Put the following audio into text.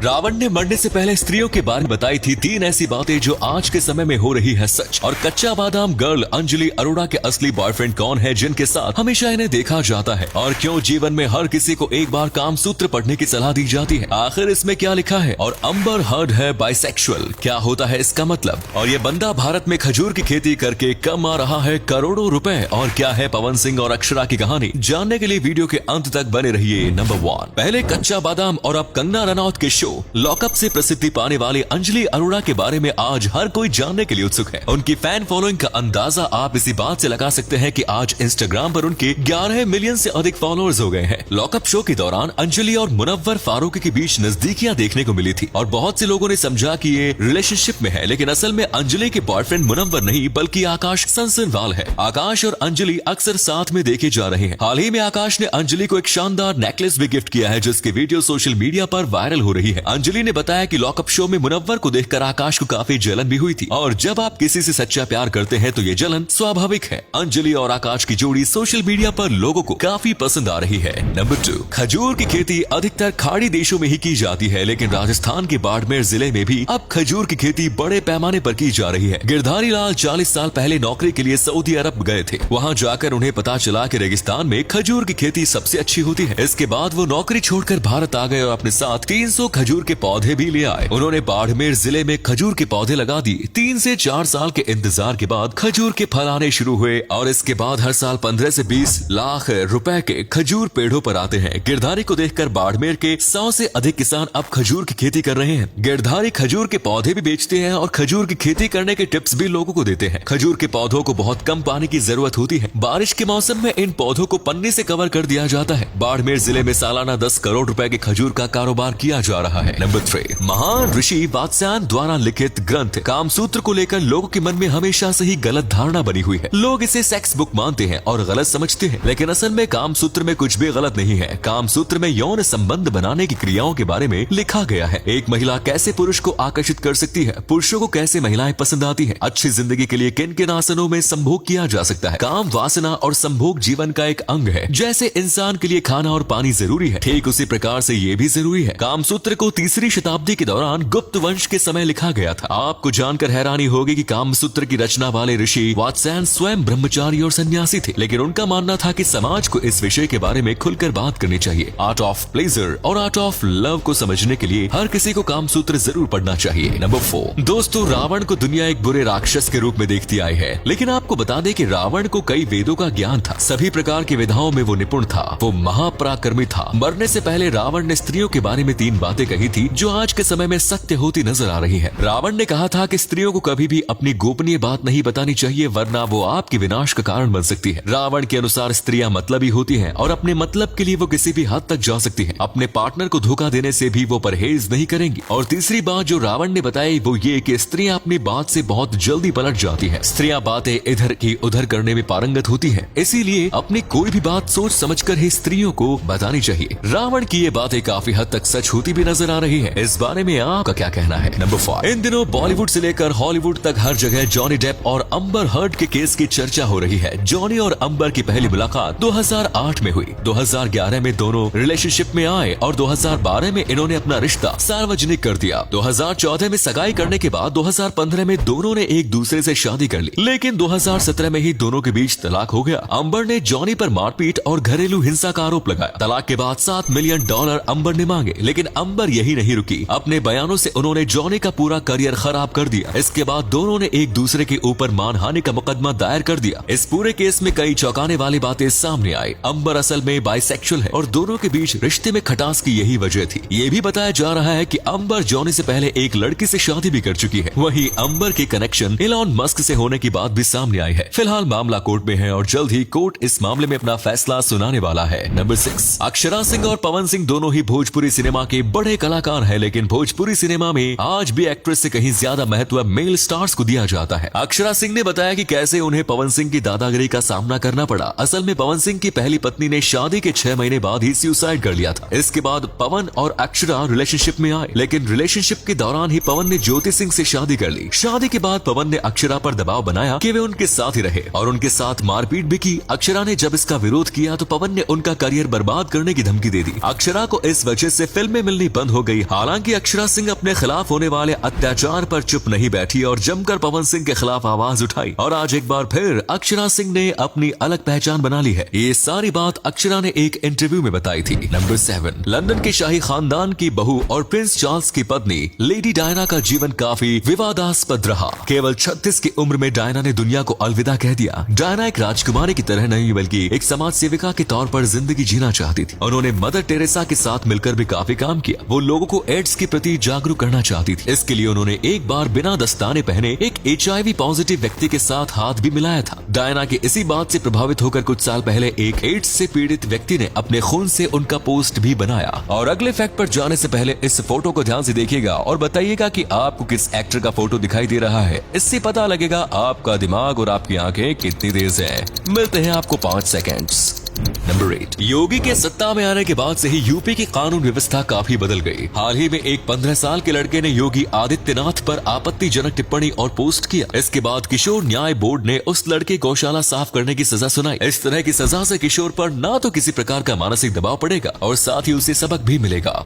रावण ने मरने से पहले स्त्रियों के बारे में बताई थी 3 ऐसी बातें जो आज के समय में हो रही है सच। और कच्चा बादाम गर्ल अंजलि अरोड़ा के असली बॉयफ्रेंड कौन है जिनके साथ हमेशा इन्हें देखा जाता है, और क्यों जीवन में हर किसी को एक बार काम सूत्र पढ़ने की सलाह दी जाती है, आखिर इसमें क्या लिखा है, और अम्बर हर्ड है बाइसेक्सुअल, क्या होता है इसका मतलब, और ये बंदा भारत में खजूर की खेती करके कमा रहा है करोड़ों रुपए, और क्या है पवन सिंह और अक्षरा की कहानी, जानने के लिए वीडियो के अंत तक बने रहिए। नंबर 1, पहले कच्चा बादाम और अब कंगना रनौत के शो लॉकअप से प्रसिद्धि पाने वाले अंजलि अरोड़ा के बारे में आज हर कोई जानने के लिए उत्सुक है। उनकी फैन फॉलोइंग का अंदाजा आप इसी बात से लगा सकते हैं कि आज इंस्टाग्राम पर उनके 11 मिलियन से अधिक फॉलोअर्स हो गए हैं। लॉकअप शो के दौरान अंजलि और मुनव्वर फारूकी के बीच नजदीकियां देखने को मिली थी और बहुत से लोगों ने समझा कि ये रिलेशनशिप में है, लेकिन असल में अंजलि के बॉयफ्रेंड मुनव्वर नहीं बल्कि आकाश सनसनवाल है। आकाश और अंजलि अक्सर साथ में देखे जा रहे हैं। हाल ही में आकाश ने अंजलि को एक शानदार नेकलेस भी गिफ्ट किया है जिसकी वीडियो सोशल मीडिया पर वायरल हो रही है। अंजलि ने बताया कि लॉकअप शो में मुनव्वर को देखकर आकाश को काफी जलन भी हुई थी, और जब आप किसी से सच्चा प्यार करते हैं तो ये जलन स्वाभाविक है। अंजलि और आकाश की जोड़ी सोशल मीडिया पर लोगों को काफी पसंद आ रही है। नंबर 2, खजूर की खेती अधिकतर खाड़ी देशों में ही की जाती है, लेकिन राजस्थान के बाड़मेर जिले में भी अब खजूर की खेती बड़े पैमाने पर की जा रही है। गिरधारी लाल 40 साल पहले नौकरी के लिए सऊदी अरब गए थे। वहाँ जाकर उन्हें पता चला कि रेगिस्तान में खजूर की खेती सबसे अच्छी होती है। इसके बाद वो नौकरी छोड़कर भारत आ गए और अपने साथ 300 खजूर के पौधे भी ले आए। उन्होंने बाड़मेर जिले में खजूर के पौधे लगा दिए। 3 से 4 साल के इंतजार के बाद खजूर के फल आने शुरू हुए और इसके बाद हर साल 15 से 20 लाख रुपए के खजूर पेड़ों पर आते हैं। गिरधारी को देखकर बाड़मेर के 100 से अधिक किसान अब खजूर की खेती कर रहे हैं। गिरधारी खजूर के पौधे भी बेचते हैं और खजूर की खेती करने के टिप्स भी लोगों को देते हैं। खजूर के पौधों को बहुत कम पानी की जरूरत होती है। बारिश के मौसम में इन पौधों को पन्नी से कवर कर दिया जाता है। बाड़मेर जिले में सालाना 10 करोड़ रुपए के खजूर का कारोबार किया जा रहा है। नंबर 3, महान ऋषि वात्स्यायन द्वारा लिखित ग्रंथ कामसूत्र को लेकर लोगों के मन में हमेशा से ही गलत धारणा बनी हुई है। लोग इसे सेक्स बुक मानते हैं और गलत समझते हैं, लेकिन असल में कामसूत्र में कुछ भी गलत नहीं है। कामसूत्र में यौन संबंध बनाने की क्रियाओं के बारे में लिखा गया है। एक महिला कैसे पुरुष को आकर्षित कर सकती है, पुरुषों को कैसे महिलाएं पसंद आती है, अच्छी जिंदगी के लिए किन किन आसनों में संभोग किया जा सकता है। काम वासना और संभोग जीवन का एक अंग है। जैसे इंसान के लिए खाना और पानी जरूरी है, ठीक उसी प्रकार से ये भी जरूरी है। कामसूत्र को 3री शताब्दी के दौरान गुप्त वंश के समय लिखा गया था। आपको जानकर हैरानी होगी कि कामसूत्र की रचना वाले ऋषि वात्स्यायन स्वयं ब्रह्मचारी और सन्यासी थे, लेकिन उनका मानना था कि समाज को इस विषय के बारे में खुलकर बात करनी चाहिए। आर्ट ऑफ प्लेजर और आर्ट ऑफ लव को समझने के लिए हर किसी को कामसूत्र जरूर पढ़ना चाहिए। नंबर 4, दोस्तों रावण को दुनिया एक बुरे राक्षस के रूप में देखती आई है, लेकिन आपको बता दें कि रावण को कई वेदों का ज्ञान था। सभी प्रकार की विधाओं में वो निपुण था। वो महापराक्रमी था। मरने से पहले रावण ने स्त्रियों के बारे में 3 बातें कही थी जो आज के समय में सत्य होती नजर आ रही है। रावण ने कहा था कि स्त्रियों को कभी भी अपनी गोपनीय बात नहीं बतानी चाहिए, वरना वो आपके विनाश का कारण बन सकती है। रावण के अनुसार स्त्रियां मतलबी होती हैं और अपने मतलब के लिए वो किसी भी हद तक जा सकती हैं। अपने पार्टनर को धोखा देने से भी वो परहेज नहीं करेंगी। और तीसरी बात जो रावण ने बताई वो ये कि स्त्रियां अपनी बात से बहुत जल्दी पलट जाती हैं। स्त्रियां बातें इधर की उधर करने में पारंगत होती हैं, इसीलिए अपनी कोई भी बात सोच समझकर ही स्त्रियों को बतानी चाहिए। रावण की ये बातें काफी हद तक सच होती भी नजर आ रही है। इस बारे में आपका क्या कहना है? नंबर 5, इन दिनों बॉलीवुड से लेकर हॉलीवुड तक हर जगह जॉनी डेप और अम्बर हर्ड के केस की चर्चा हो रही है। जॉनी और अम्बर की पहली मुलाकात 2008 में हुई। 2011 में दोनों रिलेशनशिप में आए और 2012 में इन्होंने अपना रिश्ता सार्वजनिक कर दिया। 2014 में सगाई करने के बाद 2015 में दोनों ने एक दूसरे से शादी कर ली, लेकिन 2017 में ही दोनों के बीच तलाक हो गया। अम्बर ने जॉनी पर मारपीट और घरेलू हिंसा का आरोप लगाया। तलाक के बाद $7 मिलियन अम्बर ने मांगे, लेकिन अम्बर यही नहीं रुकी। अपने बयानों से उन्होंने जॉनी का पूरा करियर खराब कर दिया। इसके बाद दोनों ने एक दूसरे के ऊपर मानहानि का मुकदमा दायर कर दिया। इस पूरे केस में कई चौंकाने वाली बातें सामने आई। अम्बर असल में बाइसेक्सुअल है और दोनों के बीच रिश्ते में खटास की यही वजह थी। ये भी बताया जा रहा है कि अम्बर जॉनी से पहले एक लड़की से शादी भी कर चुकी है। वहीं अम्बर के कनेक्शन इलॉन मस्क से होने की बात भी सामने आई है। फिलहाल मामला कोर्ट में है और जल्द ही कोर्ट इस मामले में अपना फैसला सुनाने वाला है। नंबर 6, अक्षरा सिंह और पवन सिंह दोनों ही भोजपुरी सिनेमा के बड़े कलाकार हैं, लेकिन भोजपुरी सिनेमा में आज भी एक्ट्रेस से कहीं ज्यादा महत्व मेल स्टार्स को दिया जाता है। अक्षरा सिंह ने बताया कि कैसे उन्हें पवन सिंह की दादागिरी का सामना करना पड़ा। असल में पवन सिंह की पहली पत्नी ने शादी के 6 महीने बाद ही सुसाइड कर लिया था। इसके बाद पवन और अक्षरा रिलेशनशिप में आए, लेकिन रिलेशनशिप के दौरान ही पवन ने ज्योति सिंह से शादी कर ली। शादी के बाद पवन ने अक्षरा पर दबाव बनाया कि वे उनके साथ ही रहे और उनके साथ मारपीट भी की। अक्षरा ने जब इसका विरोध किया तो पवन ने उनका करियर बर्बाद करने की धमकी दे दी। अक्षरा को इस वजह से फिल्में मिलनी बंद हो गई। हालांकि अक्षरा सिंह अपने खिलाफ होने वाले अत्याचार पर चुप नहीं बैठी और जमकर पवन सिंह के खिलाफ आवाज उठाई और आज एक बार फिर अक्षरा सिंह ने अपनी अलग पहचान बना ली है। ये सारी बात अक्षरा ने एक इंटरव्यू में बताई थी। नंबर 7, लंदन के शाही खानदान की बहू और प्रिंस चार्ल्स की पत्नी लेडी डायना का जीवन काफी विवादास्पद रहा। केवल 36 की उम्र में डायना ने दुनिया को अलविदा कह दिया। डायना एक राजकुमारी की तरह नहीं बल्कि एक समाज सेविका के तौर पर जिंदगी जीना चाहती थी। उन्होंने मदर टेरेसा के साथ मिलकर भी काफी काम किया। वो लोगों को एड्स के प्रति जागरूक करना चाहती थी। इसके लिए उन्होंने एक बार बिना दस्ताने पहने एक HIV पॉजिटिव व्यक्ति के साथ हाथ भी मिलाया था। डायना की इसी बात से प्रभावित होकर कुछ साल पहले एक एड्स से पीड़ित व्यक्ति ने अपने खून से उनका पोस्ट भी बनाया। और अगले फैक्ट पर जाने से पहले इस फोटो को ध्यान से देखिएगा और बताइएगा कि आपको किस एक्टर का फोटो दिखाई दे रहा है। इससे पता लगेगा आपका दिमाग और आपकी आंखें कितनी तेज है। मिलते हैं आपको 5 सेकेंड्स। नंबर 8, योगी के सत्ता में आने के बाद से ही यूपी की कानून व्यवस्था काफी बदल गई। हाल ही में एक 15 साल के लड़के ने योगी आदित्यनाथ पर आपत्तिजनक टिप्पणी और पोस्ट किया। इसके बाद किशोर न्याय बोर्ड ने उस लड़के को गौशाला साफ करने की सजा सुनाई। इस तरह की सजा से किशोर पर ना तो किसी प्रकार का मानसिक दबाव पड़ेगा और साथ ही उसे सबक भी मिलेगा।